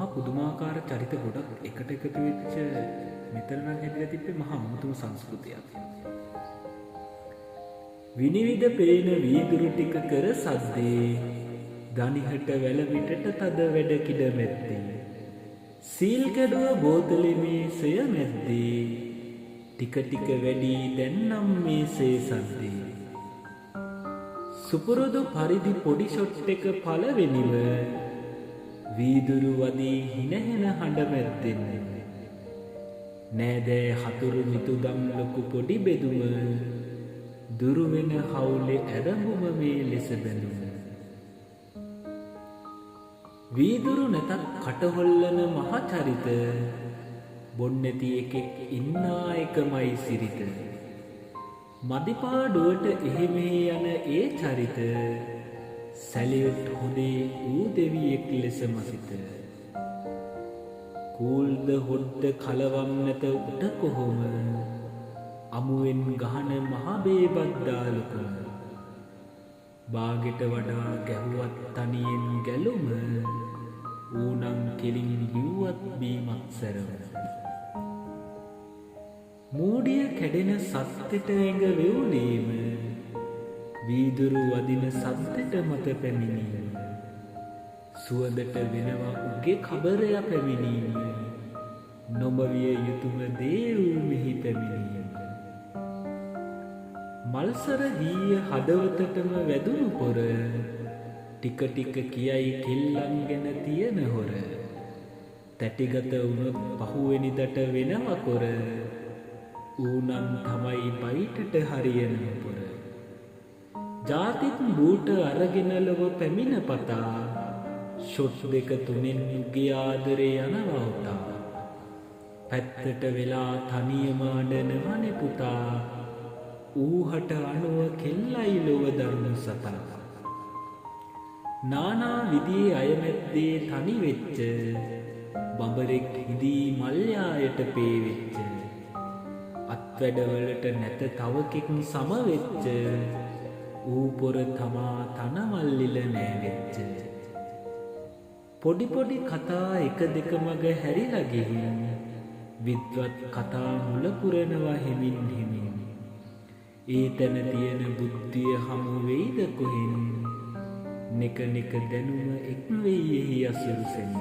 මහා පුදුමාකාර චරිත ගොඩක් එකට එකතු වෙච්ච මෙතන නම් හැදිලා තිබ්බේ මහා අමුතුම සංස්කෘතියක්. විනිවිද පේන වීදුරු ටික කර සද්දේ ගනිහට වැල පිටට තද වැඩ කිඩ මැද්දේ සීල් කැඩුව බෝතලේ මේසය මැද්දේ ටික ටික වැඩි දැන් නම් මේසේ සද්දේ සුපුරුදු පරිදි පොඩි ෂොට් එක පළවෙනිව වීදුරු වදී හිනහෙන හඬ මැද්දෙන් නෑදෑ හතුරු මිතුදම් ලොකු පොඩි බෙදුම දුරු වෙන හවුලේ ඇරඹුම මේ ලෙස බැඳුම වීදුරු නැතත් කටහොල්ලන මහ චරිත බොන්නැති එකෙක් ඉන්නා එකමයි සිරිත මදිපාඩුවට එහෙ මෙහෙ යන ඒ චරිත සැලියුට් හොඳේ ඌ දෙවියෙක් ලෙස මසිත කූල්ද හොඩ්ඩ කලවම් නැත උට කොහොම අමුවෙන් ගහන මහබේබත් දාලුකම බාගෙට වඩා ගැහුවත් තනියෙන් ගැලුම ඌනම් කෙලින් ලිව්වත් බීමක් සැරව මූඩිය කැඩෙන සත්තෙට ඇඟ වෙවුලීම වීදුරු වදින සද්දෙට මත පැමිණීම සුවඳට වෙනවා උගේ කබරය පැමිණීම නොබවිය යුතුම දේ වූ මෙහි පැමිණීම මල්සර හීය හදවතටම වැදුණු පොර ටික ටික කියයි කෙල්ලන් ගැන තියෙන හොර තැටිගත වුණොත් පහුවෙනිදට වෙනව කොර ඌනම් තමයි බයිටට හරියන පොර ජාතිත් බූට අරගෙන ලොව පැමිණ පතා ෂොට් දෙක තුනෙන් උගේ ආදරේ යනවා උතා පැත්තට වෙලා තනියම අඬනවනේ පුතා ඌහට අනුව කෙල්ලයි ලොව දරුණු සතා නානා විදියේ අයමැද්දේ තනි වෙච්ච බඹරෙක් හිදී මල්යායට පේවෙච්ච අත්වැඩවලට නැත තවකෙක් සමවෙච්ච ඌ පොර තමා තනමල්ලිල නෑවෙච්ච පොඩි පොඩි කතා එක දෙක මග හැරිලා ගිහින් විද්වත් කතා මුල පුරනවා හිමින් හිමින් ඒ තැන තියෙන බුද්ධිය හමු වෙයිද කොහෙන් නෙක නෙක දැනුම එක් වෙයි එහි අසුරුසෙන්